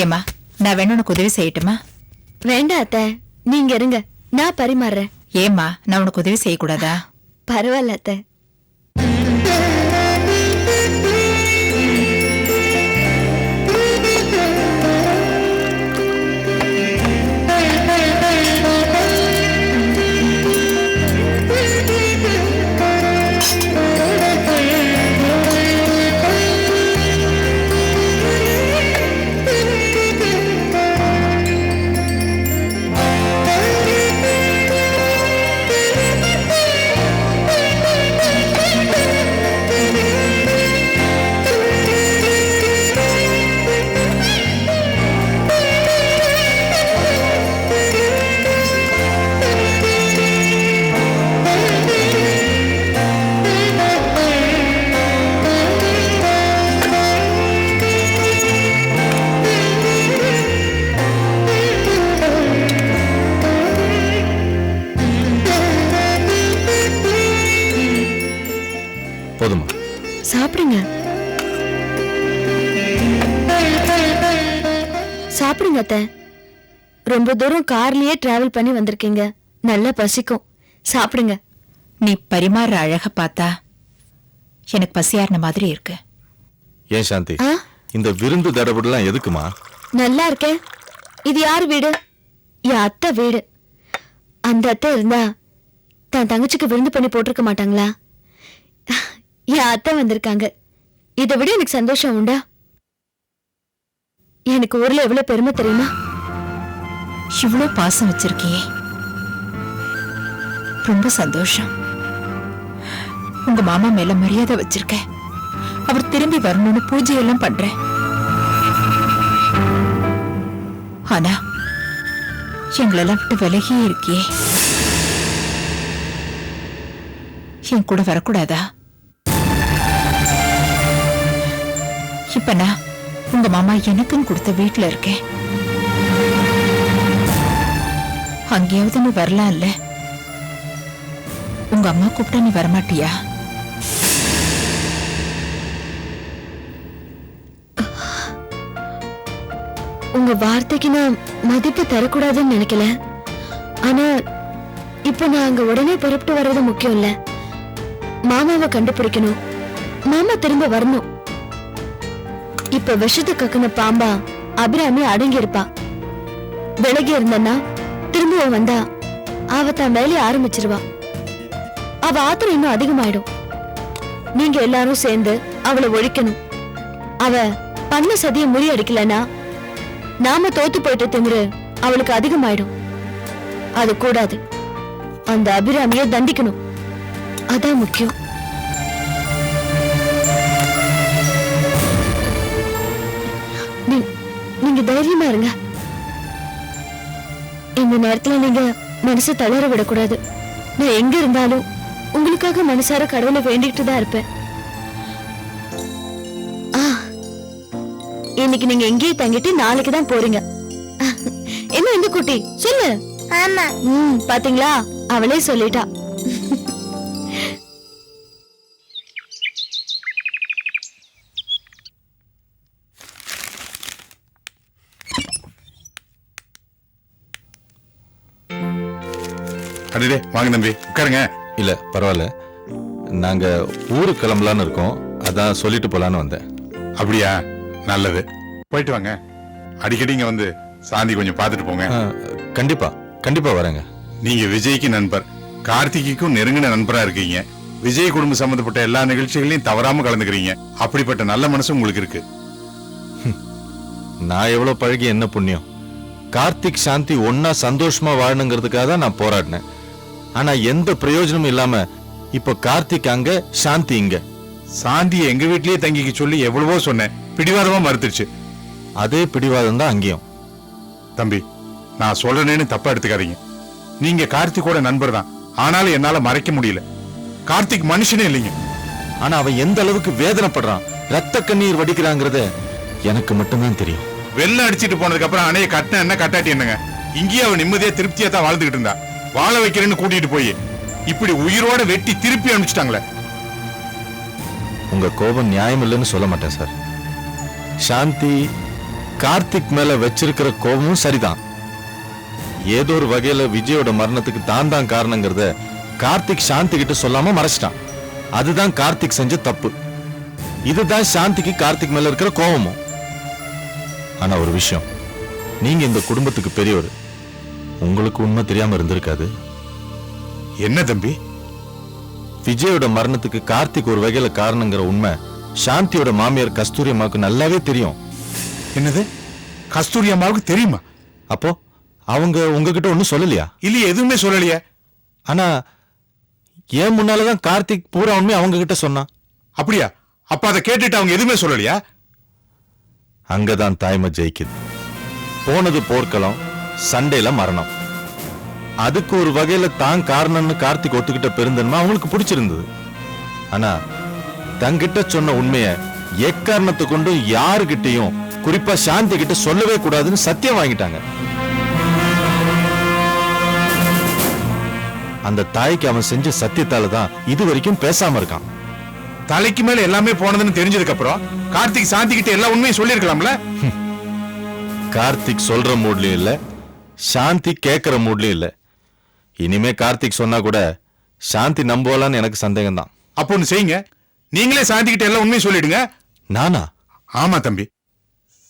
ஏமா, நான் வேணும் உனக்கு உதவி செய்யட்டுமா? வேண்டாம் அத்தை, நீங்க இருங்க, நான் பரிமாறுறேன். ஏமா, நான் உனக்கு உதவி செய்யக்கூடாதா? பரவாயில்ல அத்தை. போதுமா? சாப்பிடுங்க சாப்பிடுங்க அத்தை. ரொம்ப தூரம் கார்லயே டிராவல் பண்ணி வந்திருக்கீங்க, நல்லா பசிக்கும், சாப்பிடுங்க. நீ பரிமாறுற அழக பார்த்தா எனக்கு பசியாறின மாதிரி இருக்கு. ஏன் சாந்தி, இந்த விருந்து தடபுடலாம் எதுக்குமா? நல்லா இருக்கேன். இது யார் வீடு? என் அத்தை வீடு. அந்த அத்தை இருந்தா தன் தங்கச்சிக்கு விருந்து பண்ணி போட்டிருக்க மாட்டாங்களா? என் அத்தை வந்திருக்காங்க, இதை விட எனக்கு சந்தோஷம் உண்டா? எனக்கு ஊர்ல எவ்வளவு பெருமை தெரியுமா? இவ்வளவு பாசம் வச்சிருக்கியே, ரொம்ப சந்தோஷம். உங்க மாமா மேல மரியாதை வச்சிருக்க, அவர் திரும்பி வரணும்னு பூஜை எல்லாம் பண்றேன். ஆனா எங்களெல்லாம் விட்டு விலகியே இருக்கியே, என் கூட வரக்கூடாதா? இப்ப நான் உங்க மாமா எனக்குன்னு கொடுத்த வீட்டுல இருக்கேன், அங்கேயாவது நீ வரலாம் இல்ல? உங்க அம்மா கூப்பிட்டா நீ வரமாட்டியா? உங்க வார்த்தைக்கு நான் மதிப்பு தரக்கூடாதுன்னு நினைக்கல. ஆனா இப்ப நான் அங்க உடனே புறப்பட்டு வர்றது முக்கியம் இல்ல. மாமாவை கண்டுபிடிக்கணும், மாமா திரும்ப வரணும். இப்ப விஷத்தை கக்குன பாம்பா அபிராமி அடங்கி இருப்பா. விலகி இருந்தன்னா திரும்பவும் வந்தா அவ தான் வேலையை ஆரம்பிச்சிருவா. அவ ஆத்திரம் இன்னும் அதிகமாயிடும். நீங்க எல்லாரும் சேர்ந்து அவளை ஒழிக்கணும். அவ பண்ண சதியை முறியடிக்கலன்னா நாம தோத்து போயிட்டு திமிரு அவளுக்கு அதிகமாயிடும். அது கூடாது. அந்த அபிராமியை தண்டிக்கணும், அதான் முக்கியம். நீங்க தைரியமா இருங்க. இந்த நேரத்துல நீங்க மனசு தளர விடக்கூடாது. நான் எங்க இருந்தாலும் உங்களுக்காக மனசார கடவுளை வேண்டிக்கிட்டு தான் இருப்பேன். இன்னைக்கு நீங்க எங்கேயும் தங்கிட்டு நாளைக்கு தான் போறீங்க. என்ன இந்த குட்டி சொல்லு. ஆமா. பாத்தீங்களா, அவளே சொல்லிட்டா. அடடே, வாங்க தம்பி உட்காருங்க. இல்ல பரவாயில்ல, நாங்க ஊருக்கு கிளம்பலான்னு இருக்கோம், அதான் சொல்லிட்டு போலான்னு வந்தேன். அப்படியா, நல்லது, போயிட்டு வாங்க. அடிக்கடி இங்க வந்து சாந்தி கொஞ்சம் பாத்துட்டு போங்க. கண்டிப்பா கண்டிப்பா வரேங்க. நீங்க விஜய்க்கு நண்பர், கார்த்திகைக்கும் நெருங்கின நண்பரா இருக்கீங்க. விஜய் குடும்பம் சம்பந்தப்பட்ட எல்லா நிகழ்ச்சிகளையும் தவறாம கலந்துக்கிறீங்க. அப்படிப்பட்ட நல்ல மனசு உங்களுக்கு இருக்கு. நான் எவ்வளவு பழகி என்ன புண்ணியம். கார்த்திக் சாந்தி ஒன்னா சந்தோஷமா வாழணுங்கிறதுக்காக தான் நான் போராடினேன். ஆனா எந்த பிரயோஜனமும் இல்லாம இப்ப கார்த்திக் அங்க, சாந்தி இங்க. சாந்தியை எங்க வீட்லயே தங்கிக்க சொல்லி எவ்வளவோ சொன்னேன், பிடிவாதமா மறுத்துருச்சு. அதே பிடிவாதம் தான் அங்கேயும். தம்பி, நான் சொல்றேன்னு தப்பா எடுத்துக்காதீங்க. நீங்க கார்த்திகோட நண்பர் தான், ஆனாலும் என்னால மறைக்க முடியல. கார்த்திக் மனுஷனே இல்லைங்க. ஆனா அவன் எந்த அளவுக்கு வேதனைப்படுறான், ரத்த கண்ணீர் வடிக்கிறாங்கிறத எனக்கு மட்டும்தான் தெரியும். வெள்ளம் அடிச்சிட்டு போனதுக்கு அப்புறம் அணைய கட்டின என்ன கட்டாட்டி என்னங்க, இங்கேயே அவன் நிம்மதியா திருப்தியா தான் வாழ்ந்துகிட்டு இருந்தா. வாழ வைக்கிறேன்னு கூட்டிட்டு போய் இப்படி உயிரோட வெட்டி திருப்பி அனுப்பிச்சிட்டாங்களே. உங்க கோபம் நியாயம் இல்லைன்னு சொல்ல மாட்டேன் சார். சாந்தி கார்த்திக் மேல வச்சிருக்கிற கோபமும் சரிதான். ஏதோ ஒரு வகையில விஜயோட மரணத்துக்கு தான் காரணங்கிறத கார்த்திக் சாந்தி கிட்ட சொல்லாம மறைச்சிட்டான். அதுதான் கார்த்திக் செஞ்ச தப்பு. இதுதான் சாந்திக்கு கார்த்திக் மேல இருக்கிற கோபமும். ஆனா ஒரு விஷயம், நீங்க இந்த குடும்பத்துக்கு பெரியவர், உங்களுக்கு உண்மை தெரியாம இருந்திருக்காது. என்ன தம்பி? விஜயோட மரணத்துக்கு கார்த்திக் ஒரு வகையில காரணங்கிற உண்மை சாந்தியோட மாமியார் கஸ்தூரி அம்மாவுக்கு நல்லாவே தெரியும். என்னது? கஸ்தூரி அம்மாவுக்கு தெரியுமா? அப்போ அவங்க உங்ககிட்ட ஒன்னும் சொல்லலையா? இல்லையே, எதுவுமே சொல்லலையே. ஆனா ஏன் முன்னாலதான் கார்த்திக் பூரா உண்மை அவங்க கிட்ட சொன்னான். அப்படியா? அப்ப அதை கேட்டுட்டு அவங்க எதுவுமே சொல்லலையா? அங்கதான் தாய்மை ஜெயிக்குது. போனது போர்க்களம், சண்டையில மரணம். அதுக்கு ஒரு வகையில தான் காரணம்னு கார்த்திக் ஒத்துக்கிட்ட பெருந்தன்மை அவங்களுக்கு பிடிச்சிருந்தது. ஆனா தங்கிட்ட சொன்ன உண்மைய எக்காரணத்தை கொண்டு யாருகிட்டையும், குறிப்பா சாந்தி கிட்ட சொல்லவே கூடாதுன்னு சத்தியம் வாங்கிட்டாங்க. அந்த தாய்க்கு அவன் செஞ்ச சத்தியத்தால தான் இது வரைக்கும் பேசாம இருக்கான். தலைக்கு மேல எல்லாமே போனதுன்னு தெரிஞ்சதுக்கு அப்புறம் கார்த்திக் சாந்தி கிட்ட எல்லா உண்மையும் சொல்லிருக்கலாம்ல. கார்த்திக் சொல்ற மூட்லயும் இல்ல, சாந்தி கேட்கிற மூட்லயும் இல்ல. இனிமே கார்த்திக் சொன்னா கூட சாந்தி நம்புவாளான்னு எனக்கு சந்தேகம் தான். அப்போ ஒண்ணு செய்யுங்க, நீங்களே சாந்தி கிட்ட எல்லா உண்மையும் சொல்லிடுங்க. நானா? ஆமா தம்பி,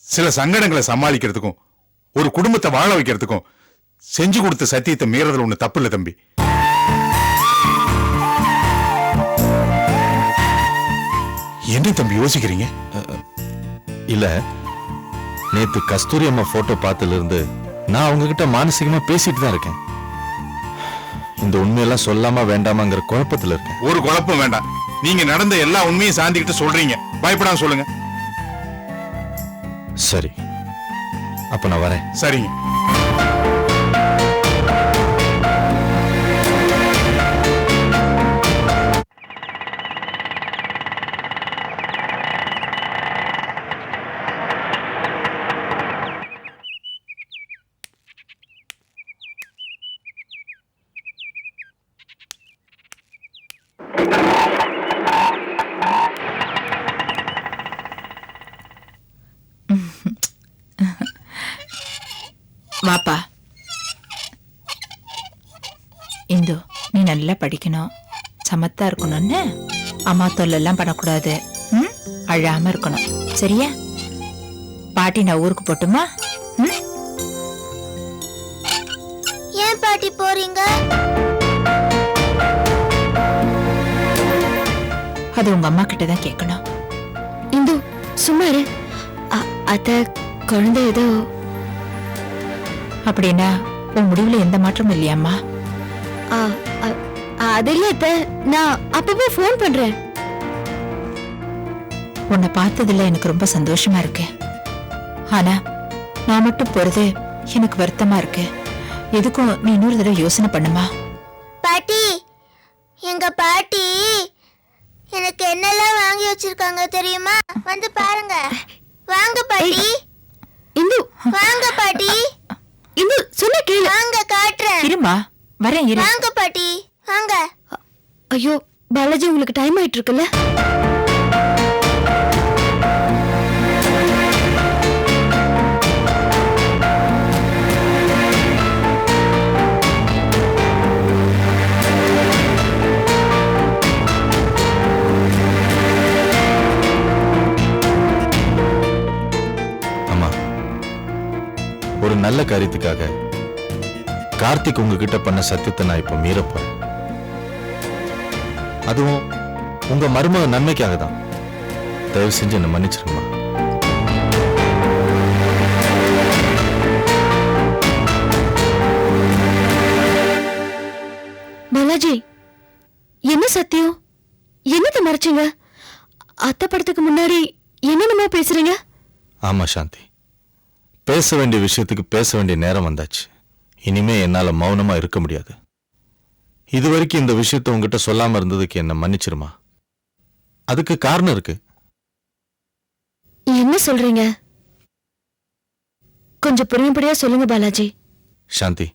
சில சங்கடங்களை சமாளிக்கிறதுக்கும் ஒரு குடும்பத்தை வாழ வைக்கிறதுக்கும் செஞ்சு கொடுத்த சத்தியத்தை மீறதுல ஒண்ணு தப்பு இல்ல தம்பி. என்ன தம்பி யோசிக்கிறீங்க? இல்ல, நேத்து கஸ்தூரி அம்மா போட்டோ பார்த்ததுல இருந்து நான் அவங்க கிட்ட மானசீகமா பேசிட்டு தான் இருக்கேன். இந்த உண்மையெல்லாம் சொல்லாம வேண்டாமாங்கிற குழப்பத்துல இருக்கேன். ஒரு குழப்பம் வேண்டாம், நீங்க நடந்த எல்லா உண்மையும் சாந்தி கிட்ட சொல்றீங்க, பயப்படாம சொல்லுங்க. சரி, அப்ப நான் வரேன். சரிங்க. வாப்பா இந்து, நீ நல்லா படிக்கணும், சமத்தா இருக்கணும்னு, அம்மா தொல்லெல்லாம் பண்ணக்கூடாது, அழாம இருக்கணும், சரியா? பாட்டி நான் ஊருக்கு போட்டுமா? ஏன் பாட்டி போறீங்க? அது உங்க அம்மா கிட்ட தான் கேட்கணும். இந்து சும்மா இரு. அத்த குழந்தை ஏதோ. அப்படின்னா உன் முடிவுல எந்த மாற்றமும் இல்லையாம்மா? அது இல்ல அத்த, நான் அப்பப்போ ஃபோன் பண்றேன். உன்னை பார்த்ததுல எனக்கு ரொம்ப சந்தோஷமா இருக்கு. ஆனா நான் மட்டும் போறது எனக்கு வருத்தமா இருக்கு. எதுக்கும் நீ இன்னொரு தடவை யோசனை பண்ணுமா? பாட்டி, எங்க பாட்டி எனக்கு என்னெல்லாம் வாங்கி வச்சிருக்காங்க தெரியுமா? வந்து பாருங்க. வாங்க பாட்டி. இந்து வாங்க பாட்டி. இந்து சொன்ன கேளு. வாங்க காட்டுறேன். இருமா, வரேன் இரு. வாங்க பாட்டி, வாங்க. ஐயோ பாலாஜி, உங்களுக்கு டைம் ஆயிட்டு இருக்குல்ல? அம்மா, ஒரு நல்ல காரியத்துக்காக கார்த்திக் உங்ககிட்ட பண்ண சத்தியத்தை நான் இப்ப மீறப்போறேன். அதுவும் உங்க மருமக நன்மைக்காக தான். தயவு செஞ்சு என்ன மன்னிச்சிருங்கம்மா. பாலாஜி, என்ன சத்தியம்? என்னத்த மறைச்சீங்க? அத்தை படத்துக்கு முன்னாடி என்னென்னமோ பேசுறீங்க. ஆமா சாந்தி, பேச வேண்டிய விஷயத்துக்கு பேச வேண்டிய நேரம் வந்தாச்சு. இனிமே என்னால மௌனமா இருக்க முடியாது. இதுவரைக்கும் இந்த விஷயத்தை உங்ககிட்ட சொல்லாம இருந்ததுக்கு என்ன மன்னிச்சிருமா. அதுக்கு காரணம் இருக்கு. என்ன சொல்றீங்க? கொஞ்சம் புரியும்படியா சொல்லுங்க பாலாஜி. சாந்தி,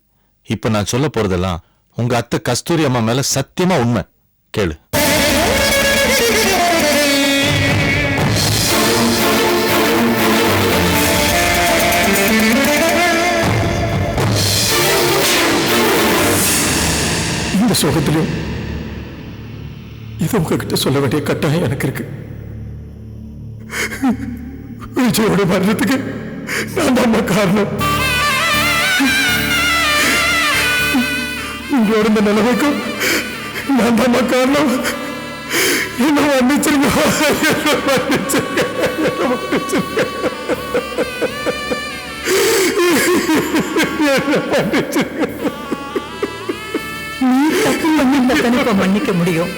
இப்ப நான் சொல்ல போறதெல்லாம் உங்க அத்தை கஸ்தூரி அம்மா மேல சத்தியமா உண்மை. கேளு. இந்த சோகத்திலும் இது உங்ககிட்ட சொல்ல வேண்டிய கட்டாயம் எனக்கு இருக்கு. விஜயோட மரணத்துக்கு நான் தான் காரணம். உங்களோட இந்த நிலைமைக்கும் நான் தான் காரணம். என்ன மன்னிச்சிருங்க, மன்னிச்சிருங்க, மன்னிச்சிருங்க. நீ தப்பு பண்ணிருந்தா இப்ப மன்னிக்க முடியும்.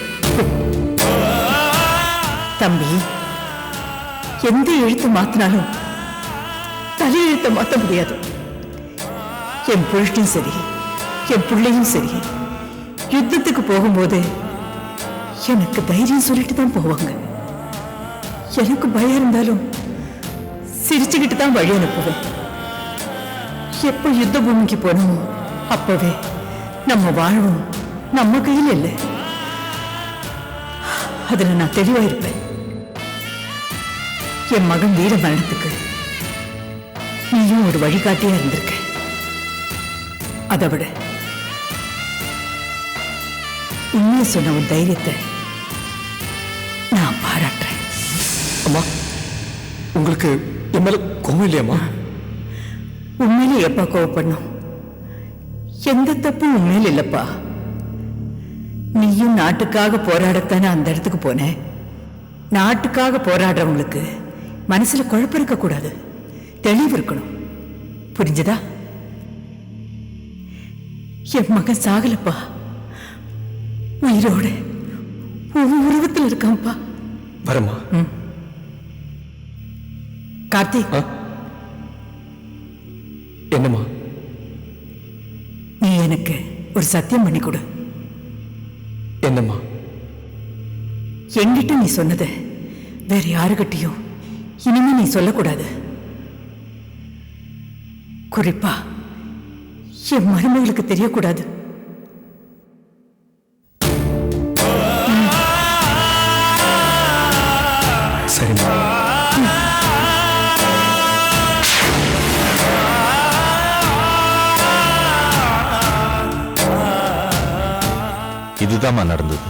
தம்பி, எந்த எழுத்து மாத்தினாலும் தலையெழுத்தை மாத்த முடியாது. என் புருஷனும் சரி, என் பிள்ளையும் சரி, யுத்தத்துக்கு போகும்போது எனக்கு தைரியம் சொல்லிட்டு தான் போவாங்க. எனக்கு பயம் இருந்தாலும் சிரிச்சுக்கிட்டு தான் வழி அனுப்புவேன். எப்ப யுத்த பூமிக்கு போனோமோ அப்பவே நம்ம வாழ்வும் நம்ம கையில் இல்லை. அதுல நான் தெளிவா இருப்பேன். என் மகன் வீர மரணத்துக்கு நீயும் ஒரு வழிகாட்டியா இருந்திருக்க. அதை விட உண்மையை சொன்ன உன் தைரியத்தை நான் பாராட்டுறேன். அம்மா, உங்களுக்கு என் மேல கோவம் இல்லையாம்மா? உண்மையிலே எப்பா கோவப்படணும்? எந்த தப்பும் உண்மையில இல்லப்பா. நீயும் நாட்டுக்காக போராடத்தானே அந்த இடத்துக்கு போன. நாட்டுக்காக போராடுறவங்களுக்கு மனசுல குழப்பம் இருக்க கூடாது, தெளிவு இருக்கணும். புரிஞ்சதா? என் மகன் சாகலப்பா, உயிரோட உருவத்தில் இருக்கான்ப்பா. வரமா கார்த்திக், என்னம்மா? நீ எனக்கு ஒரு சத்தியம் பண்ணி கொடு. என்னம்மா? என்கிட்ட நீ சொன்னது வேற யாருகிட்டையும் இனிமே நீ சொல்லக்கூடாது. குறிப்பா என் மருமகளுக்கு தெரியக்கூடாது. சரிம்மா. இதுதாம்மா நடந்தது.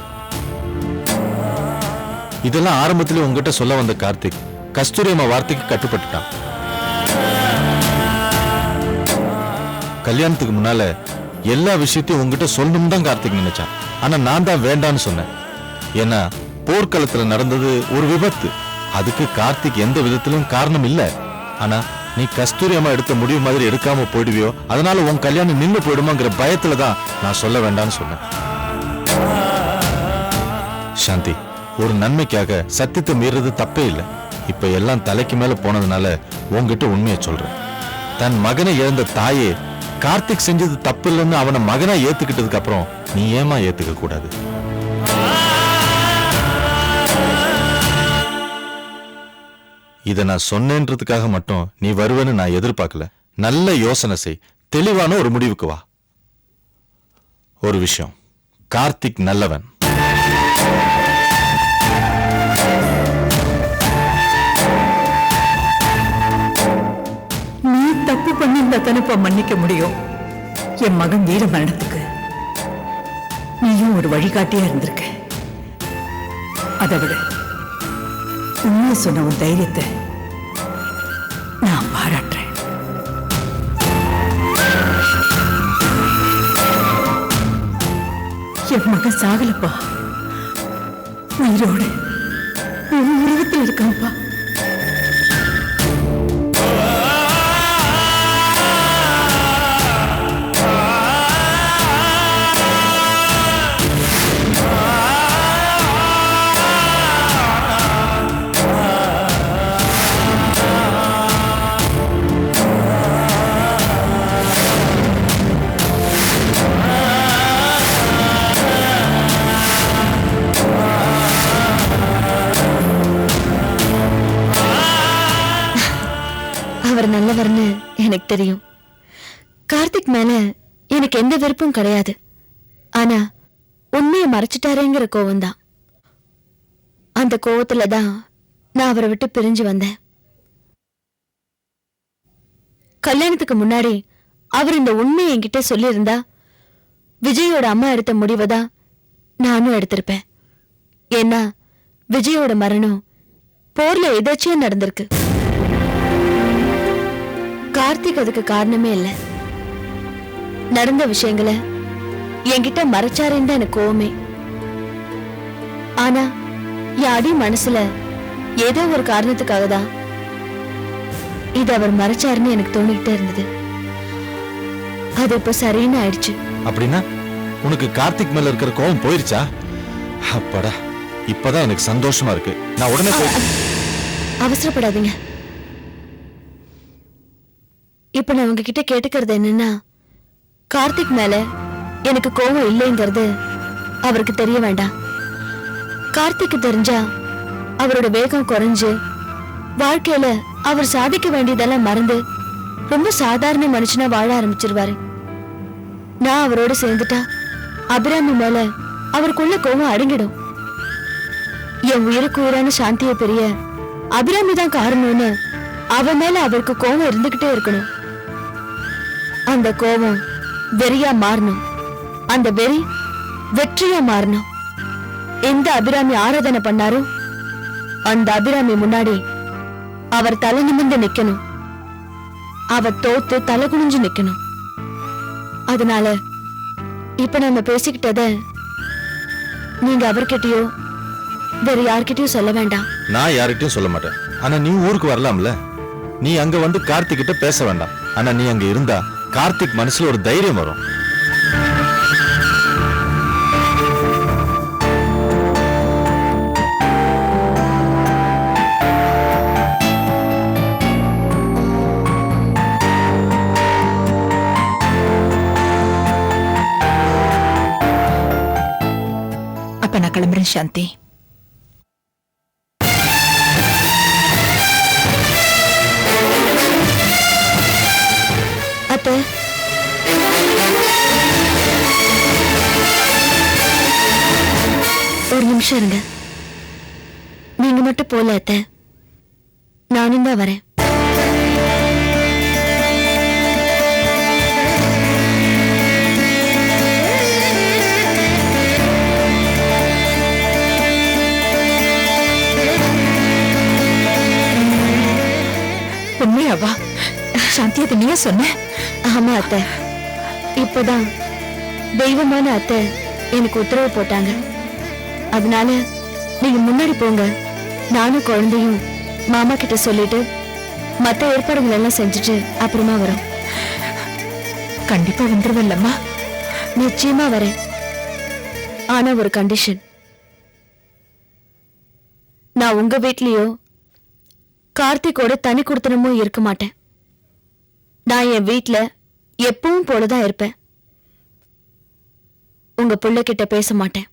இதெல்லாம் ஆரம்பத்திலே உங்ககிட்ட சொல்ல வந்த கார்த்திக் கஸ்தூரி அம்மா வார்த்தைக்கு கட்டுப்பட்டுட்டான். கல்யாணத்துக்கு முன்னால எல்லா விஷயத்தையும் உங்ககிட்ட சொல்லணும் தான் கார்த்திக் நினைச்சான். ஆனா நான் தான் வேண்டான்னு சொன்னேன். ஏன்னா போர்க்களத்துல நடந்தது ஒரு விபத்து. அதுக்கு கார்த்திக் எந்த விதத்திலும் காரணம் இல்ல. ஆனா நீ கஸ்தூரி அம்மா எடுத்த முடிவு மாதிரி எடுக்காம போயிடுவியோ, அதனால உன் கல்யாணம் நின்று போயிடுமோங்கிற பயத்துல தான் நான் சொல்ல வேண்டாம்னு சொன்னேன். சாந்தி, ஒரு நன்மைக்காக சத்தியத்தை மீறது தப்பே இல்லை. இப்ப எல்லாம் தலைக்கு மேல போனதுனால உங்ககிட்ட உண்மையை சொல்றேன். தன் மகனை இழந்த தாயே கார்த்திக் செஞ்சது தப்பு இல்லைன்னு அவனை மகனா ஏத்துக்கிட்டதுக்கு அப்புறம் நீ ஏமா ஏத்துக்க கூடாது? இத நான் சொன்னேன்றதுக்காக மட்டும் நீ வருவேன்னு நான் எதிர்பார்க்கல. நல்ல யோசனை செய், தெளிவான ஒரு முடிவுக்கு வா. ஒரு விஷயம், கார்த்திக் நல்லவன். நீ தப்பு பண்ணியிருந்தா தானேப்பா மன்னிக்க முடியும். என் மகன் வீர மரணத்துக்கு நீயும் ஒரு வழிகாட்டியா இருந்திருக்க. அதை விட உண்மையை சொன்ன உன் தைரியத்தை நான் பாராட்டுறேன். என் மகன் சாகலப்பா, உயிரோட உருவத்தில் இருக்கான்ப்பா. அவர் நல்லவர்னு எனக்கு தெரியும். கார்த்திக் மேல எனக்கு எந்த வெறுப்பும் கிடையாது. ஆனா உண்மையை மறைச்சிட்டாரேங்கிற கோவம் தான். அந்த கோவத்துல தான் நான் அவரை விட்டு பிரிஞ்சு வந்தேன். கல்யாணத்துக்கு முன்னாடி அவர் இந்த உண்மையை என்கிட்ட சொல்லியிருந்தா விஜயோட அம்மா எடுத்த முடிவை தான் நானும் எடுத்திருப்பேன். ஏன்னா விஜயோட மரணம் போர்ல எதாச்சியா நடந்திருக்கு. கார்த்திக் அதுக்கு காரணமே இல்ல. நடந்த விஷயங்களை என்கிட்ட மறைச்சாருன்னு தான் எனக்கு கோவமே. ஆனா என் அடி மனசுல ஏதோ ஒரு காரணத்துக்காக தான் இது அவர் மறைச்சாருன்னு எனக்கு தோணிக்கிட்டே இருந்தது. அது இப்ப சரின்னு ஆயிடுச்சு. அப்படின்னா உனக்கு கார்த்திக் மேல இருக்கிற கோவம் போயிருச்சா? அப்பாடா, இப்பதான் எனக்கு சந்தோஷமா இருக்கு. நான் உடனே அவசரப்படாதீங்க. இப்ப நான் உங்ககிட்ட கேட்டுக்கிறது என்னன்னா, கார்த்திக் மேல எனக்கு கோவம் இல்லைங்கிறது அவருக்கு தெரிய வேண்டாம். கார்த்திக்கு தெரிஞ்சா அவரோட வேகம் குறைஞ்சு வாழ்க்கையில அவர் சாதிக்க வேண்டியதெல்லாம் மறந்து ரொம்ப சாதாரண மனுஷனா வாழ ஆரம்பிச்சிருவாரு. நான் அவரோட சேர்ந்துட்டா அபிராமி மேல அவருக்குள்ள கோவம் அடங்கிடும். என் உயிருக்கு உயிரான சாந்தியை பெரிய அபிராமி தான் காரணம்னு அவ மேல அவருக்கு கோவம் இருந்துகிட்டே இருக்கணும். அந்த கோவம் வெறியா மாறணும். அந்த வெறி வெற்றியா மாறணும். எந்த அபிராமி ஆராதனை பண்ணாரோ அந்த அபிராமி முன்னாடி அவர் தலை நிமிர்ந்து நிக்கணும். அவர் தோத்து தலை குனிஞ்சு நிக்கணும். அதனால இப்ப நம்ம பேசிக்கிட்டத நீங்க அவர்கிட்டயோ வேற யார்கிட்டயும் சொல்ல வேண்டாம். நான் யார்கிட்டயும் சொல்ல மாட்டேன். ஆனா நீ ஊருக்கு வரலாம்ல. நீ அங்க வந்து கார்த்திக் கிட்ட பேச வேண்டாம். ஆனா நீ அங்க இருந்தா கார்த்திக் மனசுல ஒரு தைரியம் வரும். அப்ப நான் கிளம்புறேன் சாந்தி. அத்தை, ஒரு நிமிஷம் இருங்க. நீங்க மட்டும் போல அத்தை, நானும் தான் வரேன். உண்மையாவா சாந்தி? அதை நீயே சொன்ன? ஆமா அத்தை, இப்பதான் தெய்வமான அத்தை எனக்கு உத்தரவு போட்டாங்க. அதனால நீங்க முன்னாடி போங்க. நானும் குழந்தையும் மாமா கிட்ட சொல்லிட்டு மத்த ஏற்பாடுகள் எல்லாம் செஞ்சுட்டு அப்புறமா வரோம். கண்டிப்பா வந்துருவல்லம்மா? நிச்சயமா வரேன். ஆனா ஒரு கண்டிஷன். நான் உங்க வீட்லயோ கார்த்திகோட தனி கொடுத்தனமோ இருக்க மாட்டேன். நான் என் வீட்ல எப்பவும் போலதான் இருப்பேன். உங்க பிள்ளை கிட்ட பேச மாட்டேன்.